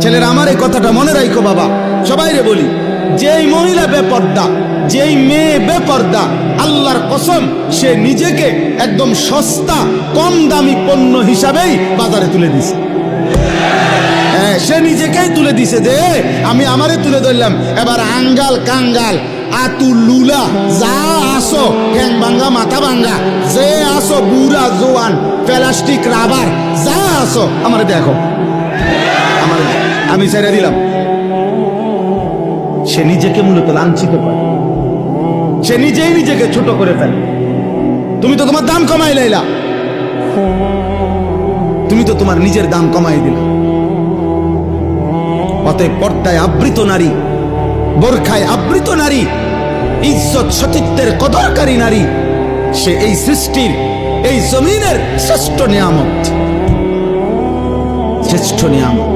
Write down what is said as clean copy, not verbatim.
ছেলেরা আমার এই কথাটা মনে রাখো বাবা, সবাইরে বলি, যেই মহিলা বেপর্দা, যেই মেয়ে বেপর্দা, আল্লাহর কসম সে নিজেকে একদম সস্তা কম দামি পণ্য হিসাবেই বাজারে তুলে দিছে। হ্যাঁ, সে নিজেকেই তুলে দিছে যে আমি আমারে তুলে ধরলাম, এবার আঙ্গাল কাঙ্গাল আতু লুলা যা আসো, ঠ্যাং ভাঙ্গা মাথা ভাঙ্গা যে আসো, বুড়া জোয়ান প্লাস্টিক রাবার যা আসো, আমারে দেখো, আমার আমি ছেড়ে দিলাম। সে নিজেকে মূলত লাঞ্ছিত করে, সে নিজেই নিজেকে ছোট করে ফেলে। তুমি তো তোমার দাম কমাই লাইলা, তুমি তো তোমার নিজের দাম কমাই দিলা। অতএব পর্দায় আবৃত নারী, বোরখায় আবৃত নারী, ইজ্জত সতীত্বের কদরকারী নারী, সে এই সৃষ্টির, এই জমিনের শ্রেষ্ঠ নিয়ামত, শ্রেষ্ঠ নিয়ামত।